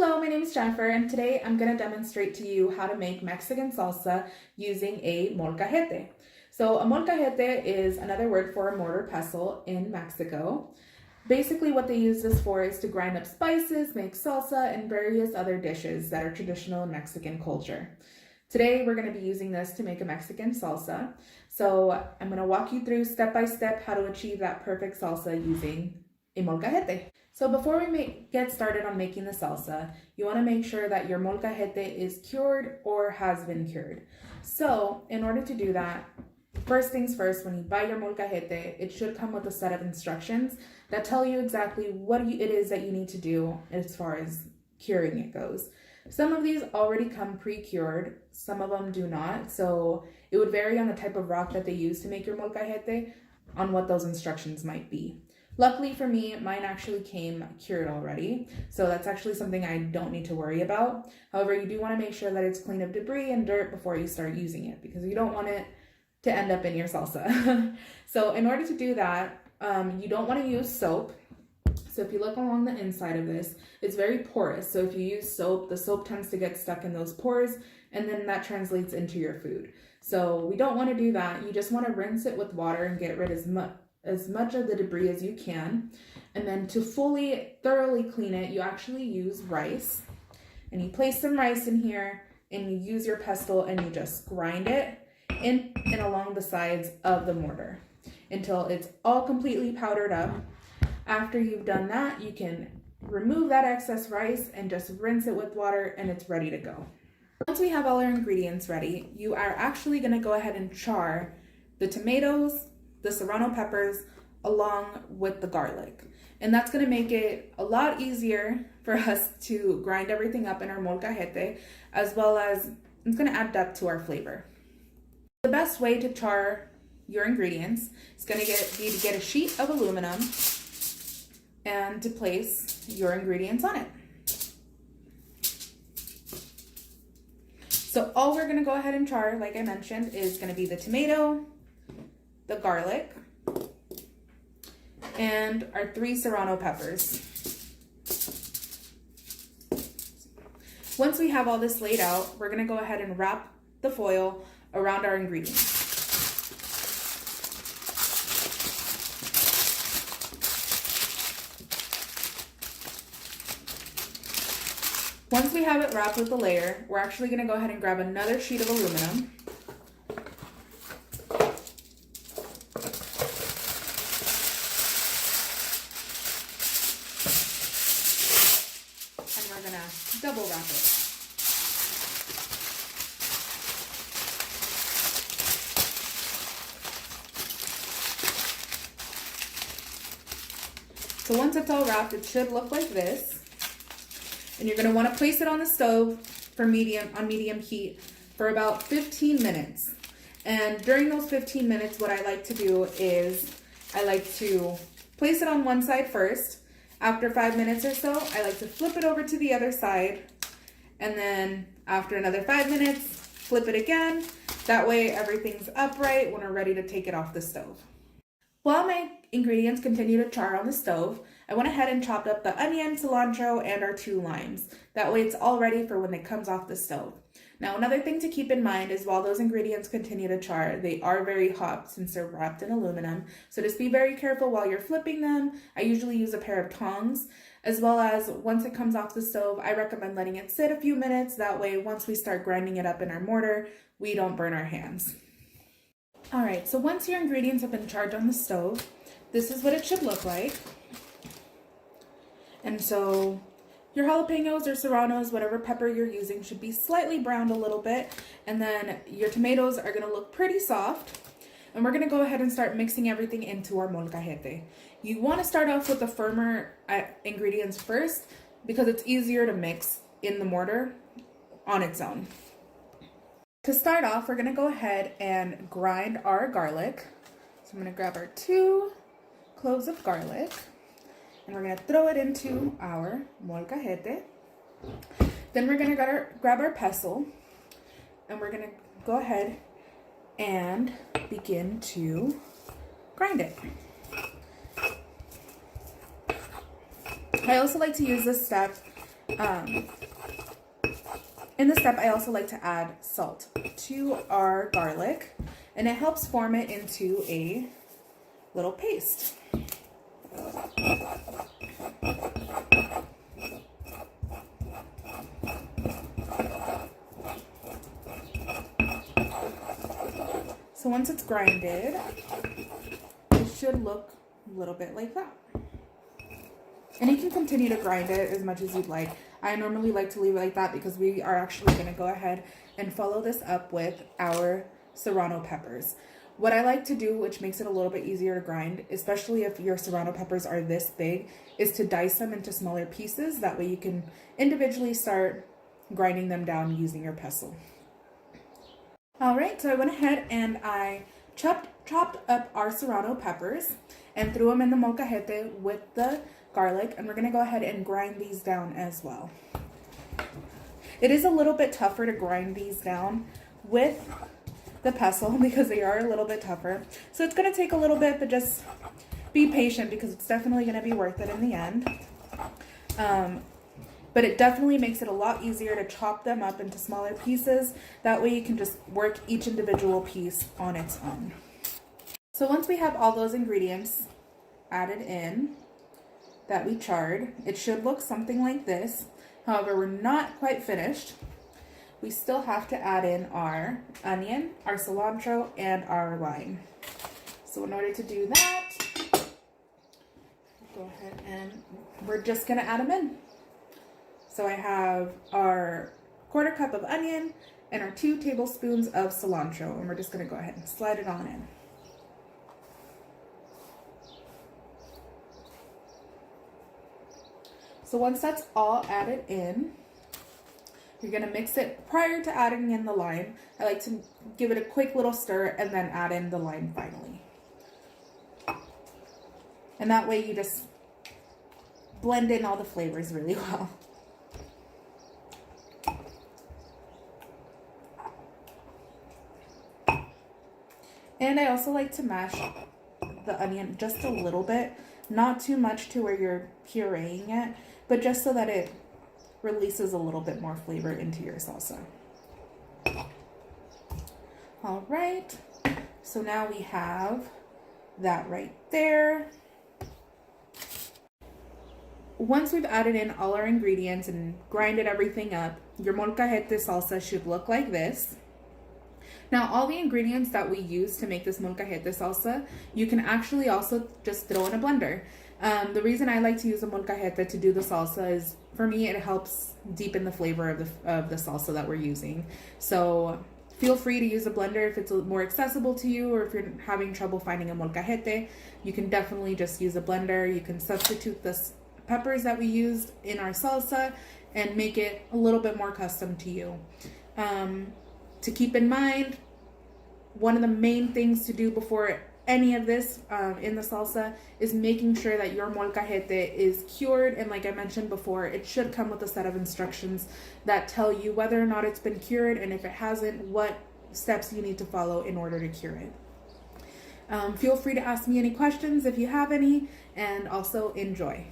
Hello, my name is Jennifer, and today I'm going to demonstrate to you how to make Mexican salsa using a molcajete. So a molcajete is another word for a mortar pestle in Mexico. Basically what they use this for is to grind up spices, make salsa, and various other dishes that are traditional in Mexican culture. Today we're going to be using this to make a Mexican salsa. So I'm going to walk you through step by step how to achieve that perfect salsa using a molcajete. So before we get started on making the salsa, you want to make sure that your molcajete is cured or has been cured. So in order to do that, first things first, when you buy your molcajete, it should come with a set of instructions that tell you exactly what it is that you need to do as far as curing it goes. Some of these already come pre-cured, some of them do not, so it would vary on the type of rock that they use to make your molcajete on what those instructions might be. Luckily for me, mine actually came cured already, so that's actually something I don't need to worry about. However, you do want to make sure that it's clean of debris and dirt before you start using it, because you don't want it to end up in your salsa. So in order to do that, you don't want to use soap. So if you look along the inside of this, it's very porous. So if you use soap, the soap tends to get stuck in those pores, and then that translates into your food. So we don't want to do that. You just want to rinse it with water and get rid of as much of the debris as you can. And then to thoroughly clean it, you actually use rice. And you place some rice in here, and you use your pestle, and you just grind it in and along the sides of the mortar until it's all completely powdered up. After you've done that, you can remove that excess rice and just rinse it with water, and it's ready to go. Once we have all our ingredients ready, you are actually going to go ahead and char the tomatoes, the serrano peppers, along with the garlic. And that's going to make it a lot easier for us to grind everything up in our molcajete, as well as it's going to add depth to our flavor. The best way to char your ingredients is going to be to get a sheet of aluminum and to place your ingredients on it. So all we're going to go ahead and char, like I mentioned, is going to be the tomato, the garlic, and our 3 serrano peppers. Once we have all this laid out, we're going to go ahead and wrap the foil around our ingredients. Once we have it wrapped with the layer, we're actually going to go ahead and grab another sheet of aluminum. And we're going to double wrap it. So once it's all wrapped, it should look like this. And you're going to want to place it on the stove for medium heat for about 15 minutes. And during those 15 minutes, what I like to do is I like to place it on one side first. After 5 minutes or so, I like to flip it over to the other side. And then after another 5 minutes, flip it again. That way everything's upright when we're ready to take it off the stove. While my ingredients continue to char on the stove, I went ahead and chopped up the onion, cilantro, and our 2 limes. That way it's all ready for when it comes off the stove. Now another thing to keep in mind is while those ingredients continue to char, they are very hot since they're wrapped in aluminum. So just be very careful while you're flipping them. I usually use a pair of tongs, as well as once it comes off the stove, I recommend letting it sit a few minutes. That way once we start grinding it up in our mortar, we don't burn our hands. Alright, so once your ingredients have been charred on the stove, this is what it should look like. And so your jalapenos or serranos, whatever pepper you're using, should be slightly browned a little bit. And then your tomatoes are going to look pretty soft. And we're going to go ahead and start mixing everything into our molcajete. You want to start off with the firmer ingredients first because it's easier to mix in the mortar on its own. To start off, we're going to go ahead and grind our garlic. So I'm going to grab our 2 cloves of garlic, and we're going to throw it into our molcajete. Then we're going to grab our pestle, and we're going to go ahead and begin to grind it. I also like to use this step In this step, I also like to add salt to our garlic, and it helps form it into a little paste. So once it's grinded, it should look a little bit like that. And you can continue to grind it as much as you'd like. I normally like to leave it like that because we are actually going to go ahead and follow this up with our serrano peppers. What I like to do, which makes it a little bit easier to grind, especially if your serrano peppers are this big, is to dice them into smaller pieces. That way you can individually start grinding them down using your pestle. All right, so I went ahead and I chopped up our serrano peppers and threw them in the molcajete with the garlic, and we're going to go ahead and grind these down as well. It is a little bit tougher to grind these down with the pestle because they are a little bit tougher. So it's going to take a little bit, but just be patient because it's definitely going to be worth it in the end. But it definitely makes it a lot easier to chop them up into smaller pieces. That way you can just work each individual piece on its own. So once we have all those ingredients added in that we charred, it should look something like this. However, we're not quite finished. We still have to add in our onion, our cilantro, and our lime. So in order to do that, go ahead and we're just gonna add them in. So I have our 1/4 cup of onion and our 2 tablespoons of cilantro, and we're just gonna go ahead and slide it on in. So once that's all added in, you're gonna mix it prior to adding in the lime. I like to give it a quick little stir and then add in the lime finally. And that way you just blend in all the flavors really well. And I also like to mash the onion just a little bit, not too much to where you're pureeing it, but just so that it releases a little bit more flavor into your salsa. All right, so now we have that right there. Once we've added in all our ingredients and grinded everything up, your molcajete salsa should look like this. Now, all the ingredients that we use to make this molcajete salsa, you can actually also just throw in a blender. The reason I like to use a molcajete to do the salsa is, for me, it helps deepen the flavor of the salsa that we're using. So feel free to use a blender if it's more accessible to you, or if you're having trouble finding a molcajete, you can definitely just use a blender. You can substitute the peppers that we used in our salsa and make it a little bit more custom to you. To keep in mind, one of the main things to do before any of this in the salsa is making sure that your molcajete is cured. And like I mentioned before, it should come with a set of instructions that tell you whether or not it's been cured, and if it hasn't, what steps you need to follow in order to cure it. Feel free to ask me any questions if you have any, and also enjoy.